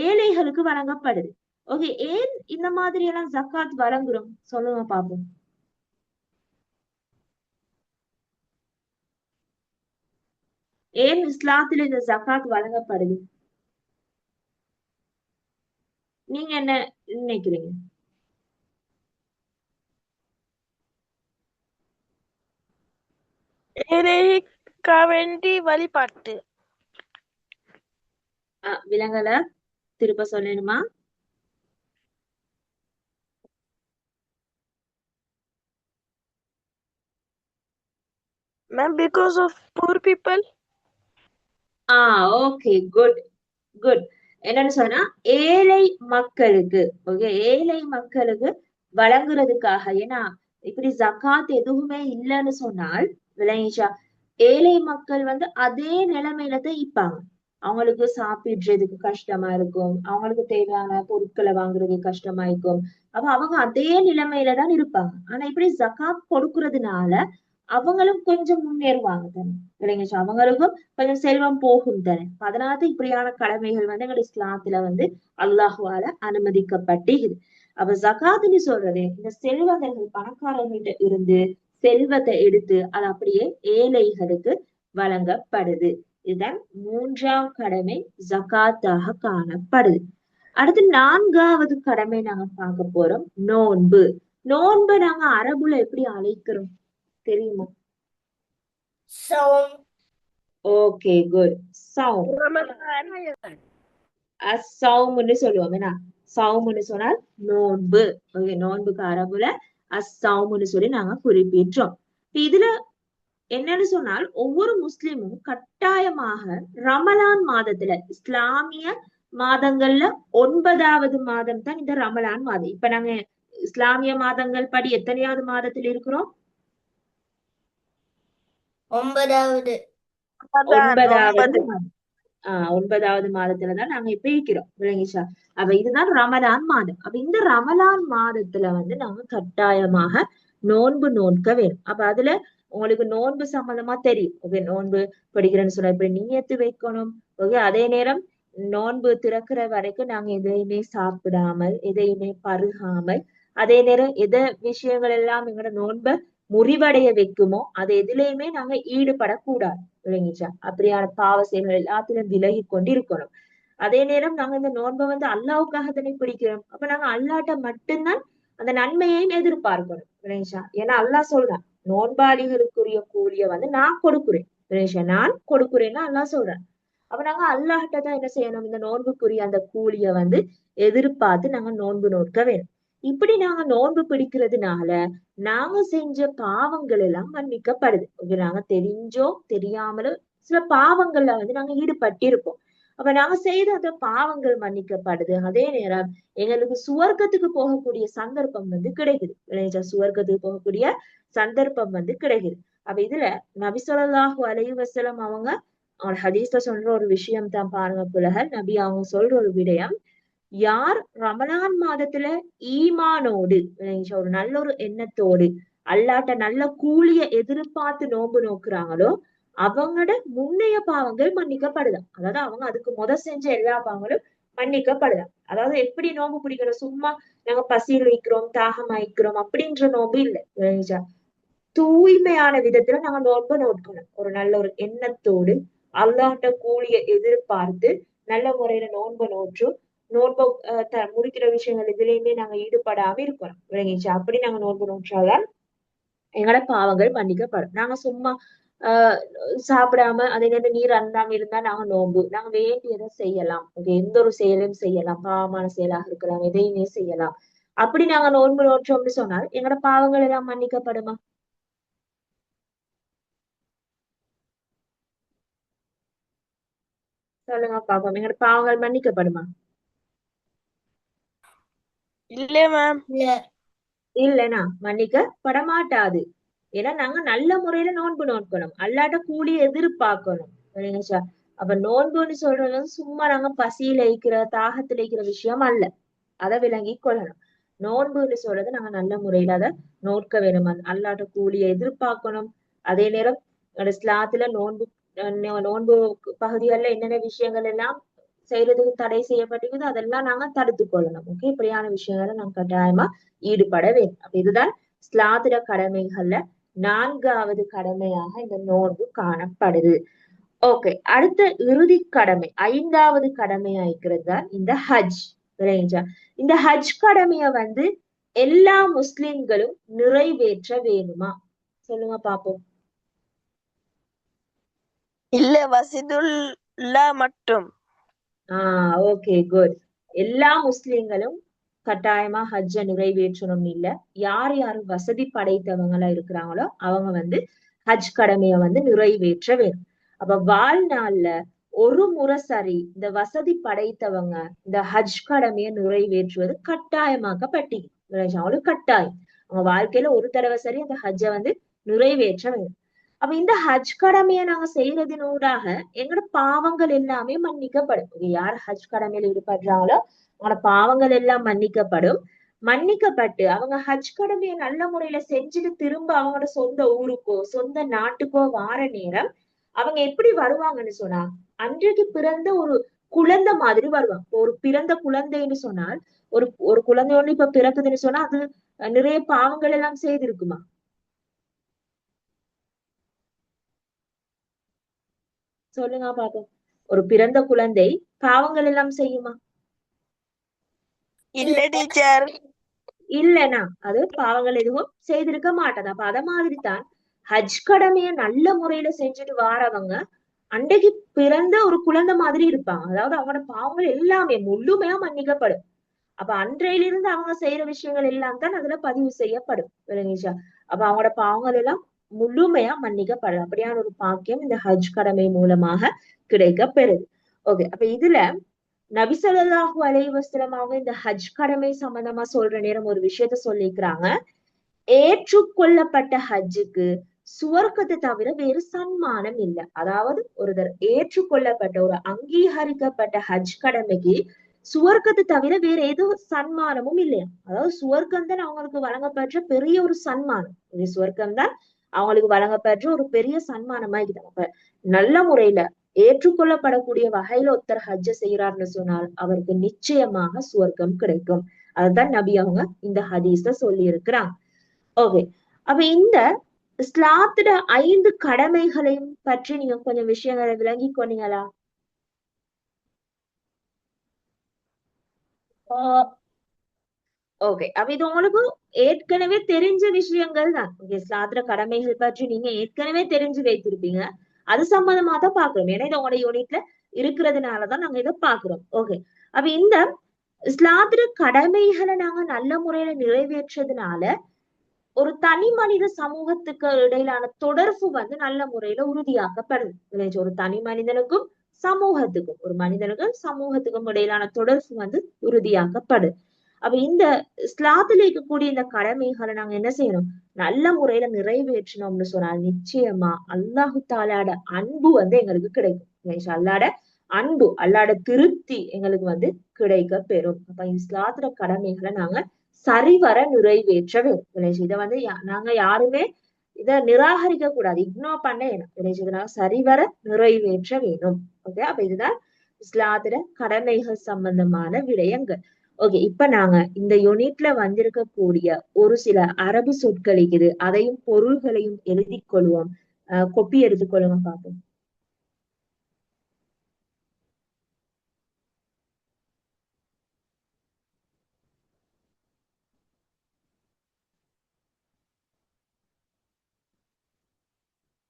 Speaker 1: ஏழைகளுக்கு வழங்கப்படுது. ஓகே, ஏன் இந்த மாதிரி எல்லாம் ஜக்காத் வழங்குறோம் சொல்லுங்க பாப்போம். ஏன் இஸ்லாத்துல இந்த ஜக்காத் வழங்கப்படுது? நீங்க என்ன நினைக்கிறீங்க?
Speaker 4: ஏழைக்கா வேண்டி வழிபாட்டு.
Speaker 1: விலங்கல திருப்ப சொல்லணுமா?
Speaker 4: Ma'am, because of poor people.
Speaker 1: Okay, good good. என்னன்னு சொன்னா ஏழை மக்களுக்கு, ஓகே, ஏழை மக்களுக்கு வழங்குறதுக்காக. ஏன்னா இப்படி ஜக்காத் எதுவுமே இல்லைன்னு சொன்னால் விளங்கிச்சா, ஏழை மக்கள் வந்து அதே நிலைமையில தான் இருப்பாங்க. அவங்களுக்கு சாப்பிடுறதுக்கு கஷ்டமா இருக்கும், அவங்களுக்கு தேவையான பொருட்களை வாங்குறதுக்கு கஷ்டமா இருக்கும். அப்ப அவங்க அதே நிலைமையில தான் இருப்பாங்க. ஆனா இப்படி ஜக்காத் கொடுக்கறதுனால அவங்களும் கொஞ்சம் முன்னேறுவாங்க தானே, விளங்கிச்சா, அவங்களுக்கும் கொஞ்சம் செல்வம் போகும் தானே. அதனால இப்படியான கடமைகள் வந்து எங்க இஸ்லாத்துல வந்து அல்லாஹுவால அனுமதிக்கப்பட்டிருக்குது. அப்ப ஜகாத்னு சொல்றது இந்த செல்வந்தர்கள் பணக்காரர்கள்ட்ட இருந்து செல்வத்தை எடுத்து அது அப்படியே ஏழைகளுக்கு வழங்கப்படுது. இதுதான் மூன்றாம் கடமை ஜகாத்தாக காணப்படுது. அடுத்து நான்காவது கடமை நாங்க பார்க்க போறோம், நோன்பு. நோன்பு நாங்க அரபுல எப்படி அழைக்கிறோம் தெரியுமா?
Speaker 2: Saum.
Speaker 1: Okay, good. சௌம்.
Speaker 4: Ramadan.
Speaker 1: அசௌம்னு சொல்லுவோம். என்ன சௌம்னு சொன்னால் நோன்பு. ஓகே, நோன்புக்கு அரபுல அசௌம்னு சொல்லி நாங்க குறிப்பிட்டோம். இதுல என்னன்னு சொன்னால் ஒவ்வொரு முஸ்லிமும் கட்டாயமாக ரமலான் மாதத்துல, இஸ்லாமிய மாதங்கள்ல 9வது மாதம் தான் இந்த ரமலான் மாதம். இப்ப நாங்க இஸ்லாமிய மாதங்கள் படி எத்தனையாவது மாதத்துல இருக்கிறோம்?
Speaker 2: 9வது.
Speaker 1: 9வது மாதம். 9வது மாதத்துலதான் நாங்க இப்ப இருக்கிறோம், விளங்கிச்சா. அப்ப இதுதான் ரமலான் மாதம். அப்ப இந்த ரமலான் மாதத்துல வந்து நாங்க கட்டாயமாக நோன்பு நோக்க வேணும். அப்ப அதுல உங்களுக்கு நோன்பு சம்பந்தமா தெரியும். ஓகே, நோன்பு படிக்கிறேன்னு சொன்னா இப்படி நீயத்து வைக்கணும். ஓகே, அதே நேரம் நோன்பு திறக்கிற வரைக்கும் நாங்க எதையுமே சாப்பிடாமல், எதையுமே பருகாமல், அதே நேரம் எதை விஷயங்கள் எல்லாம் எங்களோட நோன்பை முறிவடைய வைக்குமோ அது எதுலையுமே நாங்க ஈடுபடக்கூடாது, விளங்கிச்சா. அப்படியான பாவ செயல்கள் எல்லாத்திலும் விலகி கொண்டு இருக்கணும். அதே நேரம் நாங்க இந்த நோன்பை வந்து அல்லாவுக்காக தானே பிடிக்கிறோம். அப்ப நாங்க அல்லாட்ட மட்டும்தான் அந்த நன்மையையும் எதிர்பார்க்கணும், விளங்கிச்சா. ஏன்னா அல்லாஹ் சொல்றான், நோன்பாளிகளுக்குரிய கூலிய வந்து நான் கொடுக்குறேன், விளங்கிச்சா, நான் கொடுக்குறேன்னு அல்லாஹ் சொல்றேன். அப்ப நாங்க அல்லாஹ்ட்ட தான் என்ன செய்யணும், இந்த நோன்புக்குரிய அந்த கூலிய வந்து எதிர்பார்த்து நாங்க நோன்பு நோக்க வேணும். இப்படி நாங்க நோன்பு பிடிக்கிறதுனால நாங்க செஞ்ச பாவங்கள் எல்லாம் மன்னிக்கப்படுது. நாங்க தெரிஞ்சோ தெரியாமலோ சில பாவங்கள்ல வந்து நாங்க ஈடுபட்டிருப்போம். அப்ப நாங்க செய்த அந்த பாவங்கள் மன்னிக்கப்படுது. அதே நேரம் எங்களுக்கு சுவர்க்கத்துக்கு போகக்கூடிய சந்தர்ப்பம் வந்து கிடைக்குது. சுவர்க்கத்துக்கு போகக்கூடிய சந்தர்ப்பம் வந்து கிடைக்குது. அப்ப இதுல நபி ஸல்லல்லாஹு அலைஹி வஸல்லம் அவங்க ஹதீஸ்ல சொல்ற ஒரு விஷயம் தான் பாருங்க புலகர். நபி அவங்க சொல்ற ஒரு விடயம், யார் ரமலான் மாதத்துல ஈமானோடு, ஒரு நல்ல ஒரு எண்ணத்தோடு அல்லாட்ட நல்ல கூலிய எதிர்பார்த்து நோன்பு நோக்குறாங்களோ அவங்களோட முன்னைய பாவங்கள் மன்னிக்கப்படுதான். அதாவது அவங்க அதுக்கு செஞ்ச எல்லா பாவங்களும் மன்னிக்கப்படுதான். அதாவது எப்படி நோன்பு பிடிக்கிறோம், சும்மா நாங்க பசியில் வைக்கிறோம் தாகம் ஆயிக்கிறோம் அப்படின்ற நோன்பு இல்லை. தூய்மையான விதத்துல நாங்க நோன்பு நோக்கணும். ஒரு நல்ல ஒரு எண்ணத்தோடு அல்லாஹ்ட்ட கூலிய எதிர்பார்த்து நல்ல முறையில நோன்பு நோற்று நோன்பு முடிக்கிற விஷயங்கள் இதுலயுமே நாங்க ஈடுபடாம இருக்கிறோம். விளங்கிச்சா? அப்படி நாங்க நோன்பு நோற்றாதான் எங்களோட பாவங்கள் மன்னிக்கப்படும். நாங்க சும்மா ஆஹ் சாப்பிடாம அதே நேரம் நீர் அருந்தாம இருந்தா நாங்க நோன்பு. நாங்க வேண்டியதை செய்யலாம். எந்த ஒரு செயலையும் செய்யலாம். பாவமான செயலாக இருக்கலாம், எதையுமே செய்யலாம். அப்படி நாங்க நோன்பு நோற்றோம்னு சொன்னால் எங்களோட பாவங்கள் எல்லாம் மன்னிக்கப்படுமா? சொல்லுங்க பாப்போம். எங்களோட பாவங்கள் மன்னிக்கப்படுமா?
Speaker 4: இல்ல மேம்.
Speaker 2: இல்ல.
Speaker 1: இல்லைன்னா மன்னிக்கப்பட மாட்டாது. ஏன்னா நாங்க நல்ல முறையில நோன்பு நோக்கணும். அல்லாட்ட கூலி எதிர்பார்க்கணும். சரிங்களா? அப்ப நோன்புன்னு சொல்றது வந்து சும்மா நாங்க பசியில இருக்கிற தாகத்துல இருக்கிற விஷயம் அல்ல. அதை விளங்கி கொள்ளணும். நோன்புன்னு சொல்றது நாங்க நல்ல முறையில அதை நோக்க வேணும். அல்லாட்ட கூலியை எதிர்பார்க்கணும். அதே நேரம் இஸ்லாத்துல நோன்பு நோன்பு பகுதிகளில் என்னென்ன விஷயங்கள் எல்லாம் செய்யறதுக்கு தடை செய்யப்பட்டிருக்குதோ அதெல்லாம் நாங்க தடுத்து கொள்ளணும். ஓகே, இப்படியான விஷயங்களை நாங்க கட்டாயமா ஈடுபட வேண்டும். அப்ப இதுதான் இஸ்லாத்திர கடமைகள்ல 4வது கடமையாக இந்த நோன்பு காணப்படுது. ஓகே, அடுத்த இறுதி கடமை 5வது கடமையா இருக்கிறது தான் இந்த ஹஜ். சரிங்களா? இந்த ஹஜ் கடமைய வந்து எல்லா முஸ்லிம்களும் நிறைவேற்ற வேணுமா? சொல்லுங்க பாப்போம்.
Speaker 4: இல்ல வசிதுல்லா மட்டும்.
Speaker 1: Okay, good. எல்லா முஸ்லிம்களும் கட்டாயமா ஹஜ்ஜ நிறைவேற்றணும் இல்ல. யார் யாரு வசதி படைத்தவங்களா இருக்கிறாங்களோ அவங்க வந்து ஹஜ் கடமைய வந்து நிறைவேற்ற வேணும். அப்ப வாழ்நாள்ல ஒரு முறை சரி இந்த வசதி படைத்தவங்க இந்த ஹஜ் கடமைய நிறைவேற்றுவது கட்டாயமாக்கப்பட்டி அவங்களுக்கு கட்டாயம். அவங்க வாழ்க்கையில ஒரு தடவை சரி அந்த ஹஜ்ஜ வந்து நிறைவேற்ற வேண்டும். அப்ப இந்த ஹஜ் கடமையை நாங்க செய்யறதினூடாக எங்களோட பாவங்கள் எல்லாமே மன்னிக்கப்படும். யார் ஹஜ் கடமையில ஈடுபடுறாங்களோ அவங்களோட பாவங்கள் எல்லாம் மன்னிக்கப்படும். மன்னிக்கப்பட்டு அவங்க ஹஜ் கடமையை நல்ல முறையில செஞ்சுட்டு திரும்ப அவங்களோட சொந்த ஊருக்கோ சொந்த நாட்டுக்கோ வார நேரம் அவங்க எப்படி வருவாங்கன்னு சொன்னா அன்றைக்கு பிறந்த ஒரு குழந்தை மாதிரி வருவாங்க. ஒரு பிறந்த குழந்தைன்னு சொன்னால் ஒரு ஒரு குழந்தை ஒண்ணு இப்ப பிறக்குதுன்னு சொன்னா அது நிறைய பாவங்கள் எல்லாம் செய்திருக்குமா? சொல்லுங்க பாப்போம். ஒரு பிறந்த குழந்தை பாவங்கள் எல்லாம் செய்யுமா?
Speaker 4: இல்ல டீச்சர்.
Speaker 1: இல்லைன்னா அது பாவங்கள் எதுவும் செய்திருக்க மாட்டது. அப்ப அத மாதிரி தான் ஹஜ் கடமைய நல்ல முறையில செஞ்சுட்டு வாரவங்க அன்றைக்கு பிறந்த ஒரு குழந்தை மாதிரி இருப்பாங்க. அதாவது அவங்களோட பாவங்கள் எல்லாமே முழுமையா மன்னிக்கப்படும். அப்ப அன்றையிலிருந்து அவங்க செய்யற விஷயங்கள் எல்லாம் தான் அதுல பதிவு செய்யப்படும். விளங்கிச்சா? அப்ப அவங்களோட பாவங்கள் எல்லாம் முழுமையா மன்னிக்கப்படும். அப்படியான ஒரு பாக்கியம் இந்த ஹஜ் கடமை மூலமாக கிடைக்க பெறுது. ஓகே, அப்ப இதுல நபி ஸல்லல்லாஹு அலைஹி வஸல்லம் அவங்க இந்த ஹஜ் கடமை சம்பந்தமா சொல்ற நேரம் ஒரு விஷயத்த சொல்லிக்கிறாங்க. ஏற்றுக்கொள்ளப்பட்ட ஹஜ்ஜுக்கு சுவர்க்கத்தை தவிர வேறு சன்மானம் இல்லை. அதாவது ஒருத்தர் ஏற்றுக்கொள்ளப்பட்ட ஒரு அங்கீகரிக்கப்பட்ட ஹஜ் கடமைக்கு சுவர்க்கத்தை தவிர வேற எதுவும் சன்மானமும் இல்லையா? அதாவது சுவர்க்கம் தான் அவங்களுக்கு வழங்கப்பெற்ற பெரிய ஒரு சன்மானம். இது சுவர்க்கம் தான் அவங்களுக்கு வழங்கப்பெற்ற ஒரு பெரிய சன்மானமா இருக்குது. அப்ப நல்ல முறையில ஏற்றுக்கொள்ளப்படக்கூடிய வகையில ஒருத்தர் ஹஜ்ஜ செய்யறாருன்னு சொன்னால் அவருக்கு நிச்சயமாக சுவர்க்கம் கிடைக்கும். அதுதான் நபி அவங்க இந்த ஹதீஸ்ல சொல்லி இருக்கிறாங்க. ஓகே, அப்ப இந்த இஸ்லாத்துல 5 கடமைகளையும் பற்றி நீங்க கொஞ்சம் விஷயங்களை விளங்கி கொண்டீங்களா? ஓகே, அப்ப இது உங்களுக்கு ஏற்கனவே தெரிஞ்ச விஷயங்கள் தான். இஸ்லாத்துல கடமைகள் பற்றி நீங்க ஏற்கனவே தெரிஞ்சு வைத்திருப்பீங்க. அது சம்பந்தமா தான் பாக்குறோம். ஏன்னா இது உங்களோட யூனிட்ல இருக்கிறதுனாலதான் நாங்க இதை பாக்குறோம். ஓகே, அப்ப இந்த இஸ்லாத்துல கடமைகளை நாங்க நல்ல முறையில நிறைவேற்றதுனால ஒரு தனி மனித சமூகத்துக்கு இடையிலான தொடர்பு வந்து நல்ல முறையில உறுதியாக்கப்படுது. ஒரு தனி மனிதனுக்கும் சமூகத்துக்கும் ஒரு மனிதனுக்கும் சமூகத்துக்கும் இடையிலான தொடர்பு வந்து உறுதியாக்கப்படுது. அப்ப இந்த இஸ்லாத்துல இருக்கக்கூடிய இந்த கடமைகளை நாங்க என்ன செய்யணும்? நல்ல முறையில நிறைவேற்றணும்னு சொன்னால் நிச்சயமா அல்லாஹு தாலாட அன்பு வந்து எங்களுக்கு கிடைக்கும். அல்லாட அன்பு அல்லாட திருப்தி எங்களுக்கு வந்து கிடைக்க பெறும். அப்ப இஸ்லாத்துல கடமைகளை நாங்க சரிவர நிறைவேற்ற வேண்டும். இதை வந்து நாங்க யாருமே இத நிராகரிக்க கூடாது, இக்னோர் பண்ண வேணும். சரிவர நிறைவேற்ற வேணும். ஓகே, அப்ப இதுதான் இஸ்லாத்துல கடமைகள் சம்பந்தமான விடயங்கள். ஓகே, இப்ப நாங்க இந்த யூனிட்ல வந்திருக்கக்கூடிய ஒரு சில அரபு சொற்கள் இருக்குது, அதையும் பொருள்களையும் எழுதி கொள்வோம். கொப்பி எடுத்துக்கொள்ளுங்க பாப்போம்.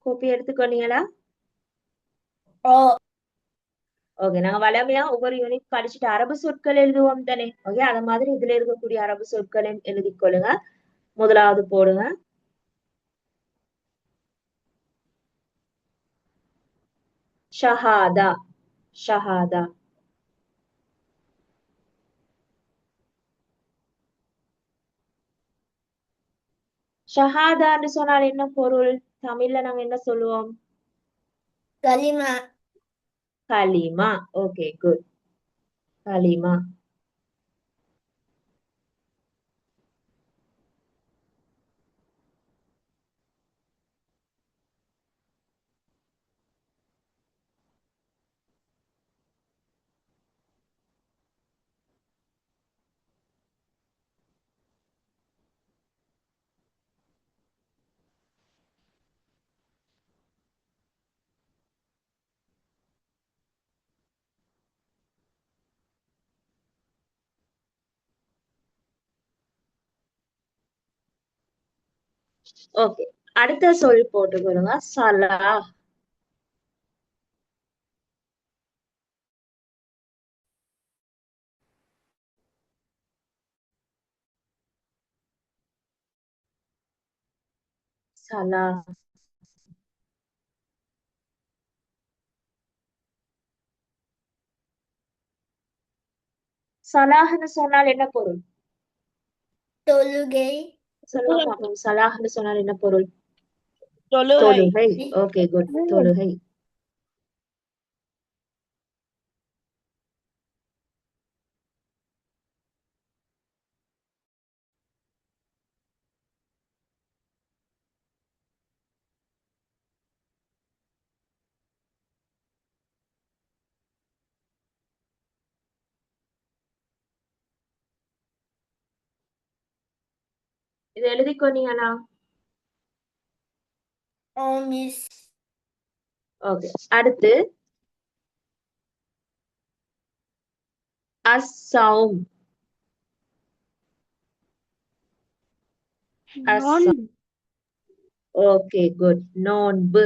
Speaker 1: கோப்பி எடுத்துக்கொண்டீங்களா?
Speaker 2: ஓ
Speaker 1: ஓகே, நாங்க வளமையா ஒவ்வொரு யூனிட் படிச்சுட்டு அரபு சொற்கள் எழுதுவோம் தானே. ஓகே, அத மாதிரி இதுல இருக்கக்கூடிய அரபு சொற்களையும் எழுதிக்கொள்ளுங்க. முதலாவது போடுங்க. ஷஹாதா. ஷஹாதா. ஷஹாதான்னு சொன்னால் என்ன பொருள்? தமிழ்ல நாங்க என்ன சொல்லுவோம்?
Speaker 2: களிமா
Speaker 1: கலிமா. Okay, good. கலிமா. ஓகே, அடுத்த சொல் போட்டுக்கொள்ளுங்க. சலாஹ். சலாஹ். சலாஹ்னு சொன்னால் என்ன பொருள்?
Speaker 2: தொழுகை
Speaker 1: சொல்லுங்க பாப்போம். சலாஹ்னு சொன்னால் என்ன பொருள்?
Speaker 4: தொழுகை.
Speaker 1: தொழுகை. Okay, good. தொழுகை. இது எழுதிக்கொண்டீங்களா?
Speaker 2: ஓ மிஸ்
Speaker 1: ஓகே, அடுத்து அஸ்ஸௌம். அஸ்ஸௌம். Okay, good. நோன்பு.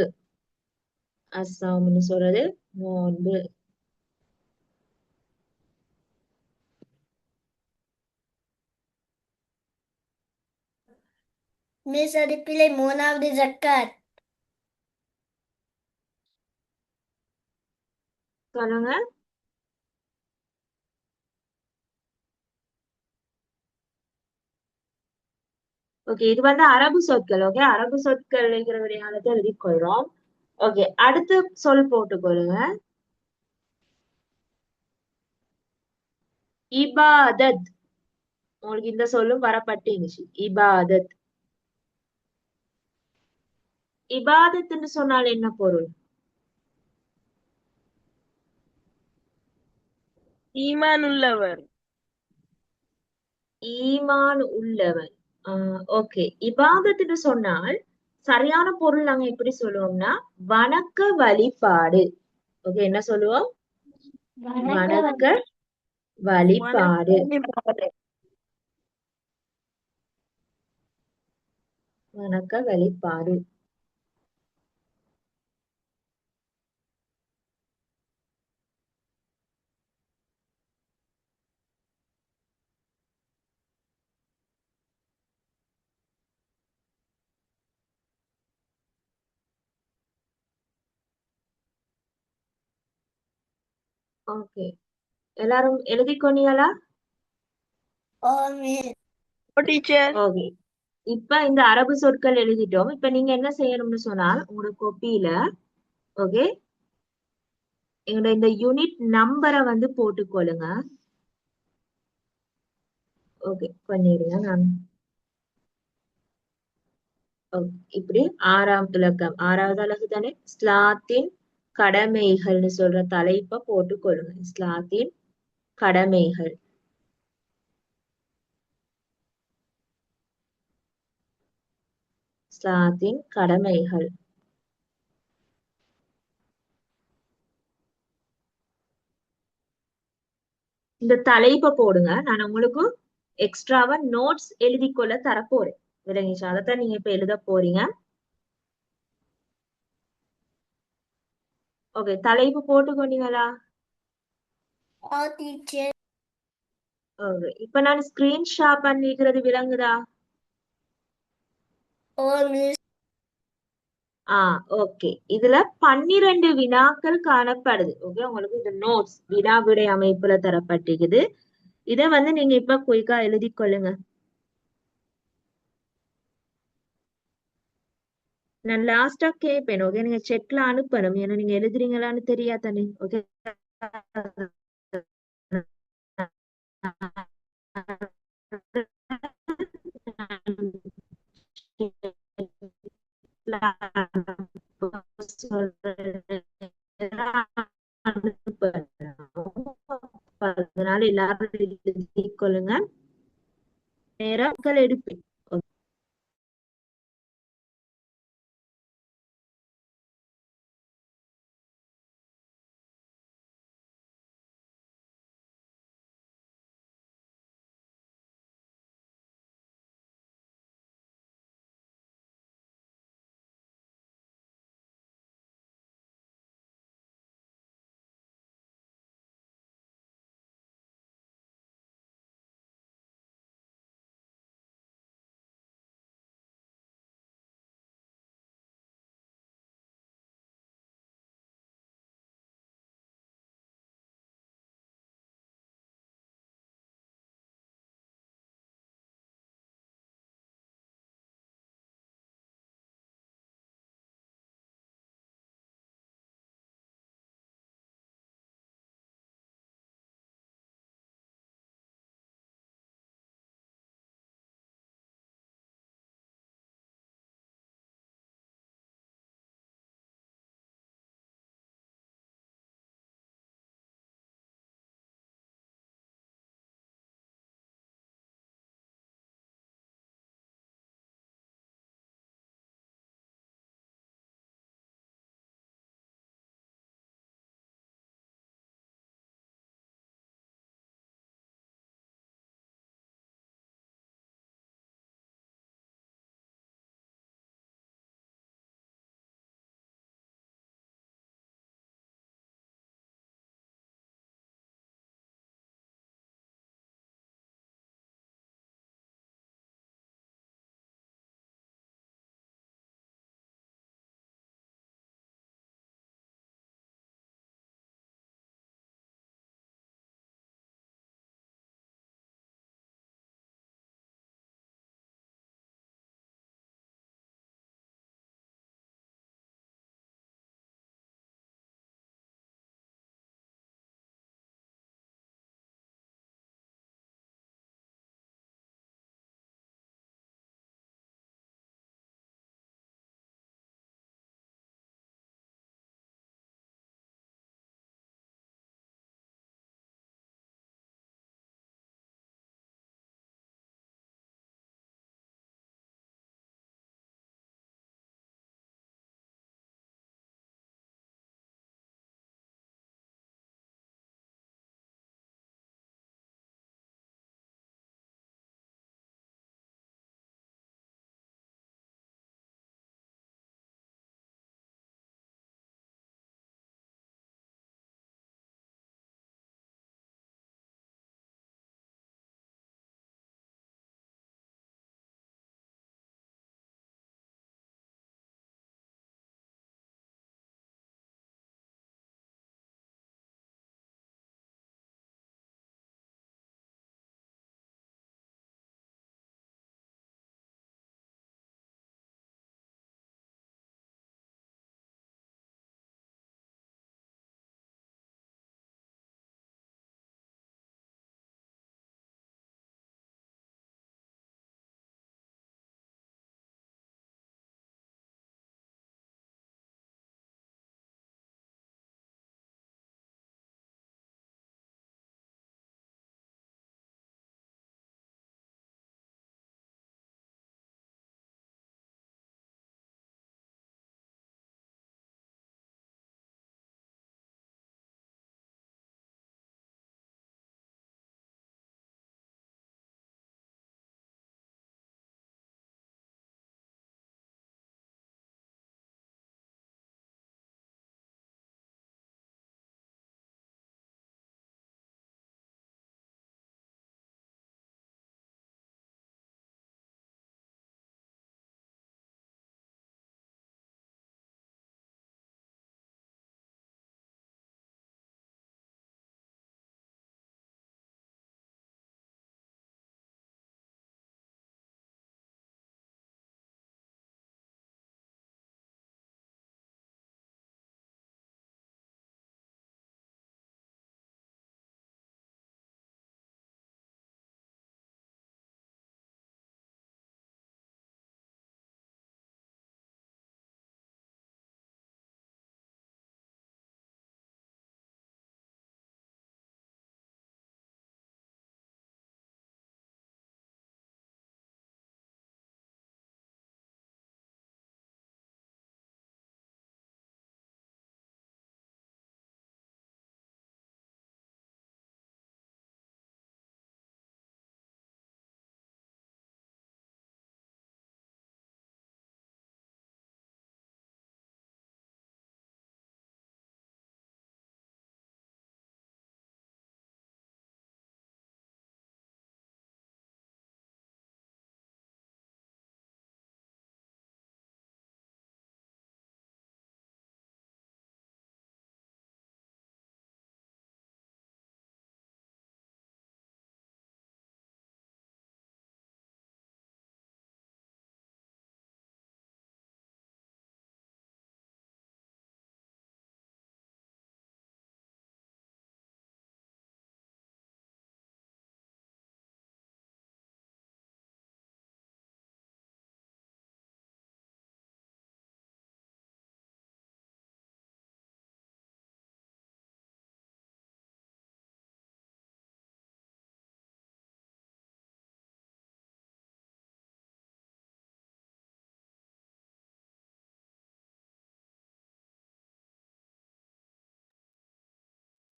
Speaker 1: அஸ்ஸௌம்னு சொல்றது நோன்பு.
Speaker 2: மிஸ் அது பிள்ளை மூணாவது ஜக்காத்
Speaker 1: சொல்லுங்க. ஓகே, இது வந்து அரபு சொற்கள். ஓகே, அரபு சொற்கள் எழுதுறவரையானதை எழுதிக்கொள்றோம். ஓகே, அடுத்து சொல் போட்டுக்கொள்ளுங்க. இபாதத். உங்களுக்கு இந்த சொல்லும் வரப்பட்டுச்சு. இபாதத். இபாதத்னு சொன்னால் என்ன பொருள்?
Speaker 4: ஈமான் உள்ளவர்.
Speaker 1: ஈமான் உள்ளவன். ஓகே, இபாதத்னு சொன்னால் சரியான பொருள் நாங்க எப்படி சொல்லுவோம்னா வணக்க வழிபாடு. ஓகே, என்ன சொல்லுவோம்? வணக்க வழிபாடு. வணக்க வழிபாடு. ஓகே, எல்லாரும் எழுதிக்கொண்டீங்களா?
Speaker 2: ஓ மிஸ்
Speaker 4: ஓ டீச்சர்.
Speaker 1: ஓகே, இப்ப இந்த அரபு சொற்கள் எழுதிட்டோம். இப்ப நீங்க என்ன செய்யணும்னு சொன்னால் உங்களோட கோப்பியில ஓகே எங்களோட இந்த யூனிட் நம்பரை வந்து போட்டுக்கொள்ளுங்க. ஓகே, பண்ணிடுங்க. நான் இப்படி 6ஆம் இலக்கம் 6வது அலகு தானே. இஸ்லாத்தின் கடமைகள்னு சொல்ற தலைப்பை போட்டுக்கொள்ளுங்க. இஸ்லாத்தின் கடமைகள். இஸ்லாத்தின் கடமைகள். இந்த தலைப்பை போடுங்க. நான் உங்களுக்கு எக்ஸ்ட்ராவா நோட்ஸ் எழுதிக்கொள்ள தரப்போறேன். விளங்கிச்சா? அதைத்தான் நீங்க இப்ப எழுத போறீங்க. ஓகே, தலைப்பு போட்டுக்கொண்டீங்களா?
Speaker 2: Oh, teacher.
Speaker 1: ஓகே, இப்ப நான் ஸ்கிரீன் ஷாட் பண்ணிக்கிறது விளங்குதா?
Speaker 2: Oh, miss.
Speaker 1: ஓகே. இதுல 12 வினாக்கள் காணப்படுது. ஓகே, உங்களுக்கு இந்த நோட்ஸ் வினா விடை அமைப்புல தரப்பட்டிருக்குது. இத வந்து நீங்க இப்ப குயிக்கா எழுதி கொள்ளுங்க. நான் லாஸ்டா கேட்பேன். ஓகே, நீங்க செக்ல அனுப்பணும். ஏன்னா நீங்க எழுதுறீங்களான்னு தெரியாதானே. ஓகே, அதனால எல்லாரும் எழுதிக் கொள்ளுங்க. நேரம் எடுப்பேன்.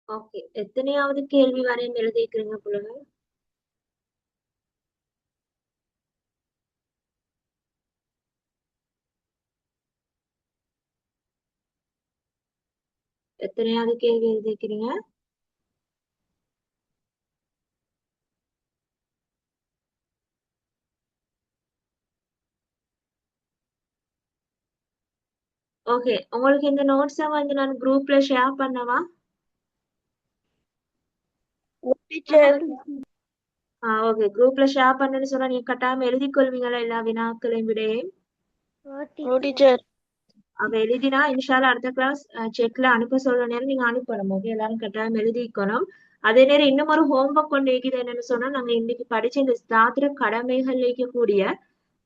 Speaker 1: ஓகே, எத்தனையாவது கேள்வி வரையும் எழுதிக்கிறீங்க பிள்ளைங்க? எத்தனையாவது கேள்வி எழுதிக்கிறீங்க? ஓகே, உங்களுக்கு இந்த நோட்ஸை வந்து நான் குரூப்ல ஷேர் பண்ணவா?
Speaker 4: Teacher.
Speaker 1: ஓகே, குரூப்ல ஷேர் பண்ணேன்னு சொன்னா நீங்க கட்டாயம் எழுதி கொள்வீங்களா எல்லா வினாக்களையும் விடையும்?
Speaker 4: No, teacher.
Speaker 1: அவ எழுதினா இன்ஷால்லா அடுத்த கிளாஸ் செக்ல அனுப்ப சொல்ற நேரம் நீங்க அனுப்பணும். ஓகே, எல்லாரும் கட்டாயம் எழுதிக்கணும். அதே நேரம் இன்னும் ஒரு ஹோம்ஒர்க் கொண்டு வைக்கிறது என்னன்னு சொன்னா நாங்க இன்னைக்கு படிச்ச இந்த சாத்திர கடமைகள் கூடிய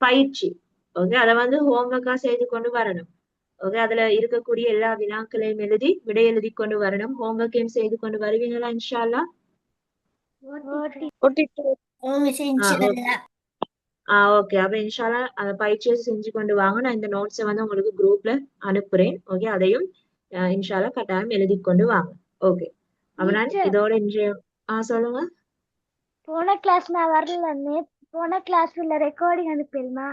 Speaker 1: பயிற்சி. ஓகே, அதை வந்து ஹோம்ஒர்க்கா செய்து கொண்டு வரணும். ஓகே, அதுல இருக்கக்கூடிய எல்லா வினாக்களையும் எழுதி விடை எழுதி கொண்டு வரணும். ஹோம்ஒர்க்கையும் செய்து கொண்டு வருவீங்களா இன்ஷால்லா?
Speaker 4: No, teacher.
Speaker 1: ஓகே, அப்ப இன்ஷால்லா அந்த பயிற்சியை செஞ்சு கொண்டு வாங்க. நான் இந்த நோட்ஸை வந்து உங்களுக்கு குரூப்ல அனுப்புறேன். ஓகே, அதையும் இன்ஷால்லா கட்டாயம் எழுதி கொண்டு வாங்க. ஓகே, அப்ப நான் இதோட இன்றைய சொல்லுங்க.
Speaker 2: போன கிளாஸ் நான் வரல. போன கிளாஸ்ல ரெக்கார்டிங் அனுப்பிடுமா?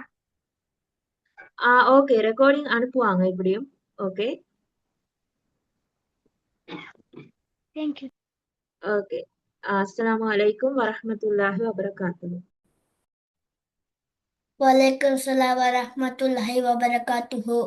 Speaker 1: ஓகே, ரெக்கார்டிங் அனுப்புவாங்க இப்படியும். Okay
Speaker 2: thank you.
Speaker 1: ஓகே, அஸ்ஸலாமு அலைக்கும் வரஹ்மத்துல்லாஹி வபரகாத்துஹு.
Speaker 2: வலைக்கம் சலாம் வரஹ்மத்துல்லாஹி வபரகாத்துஹு.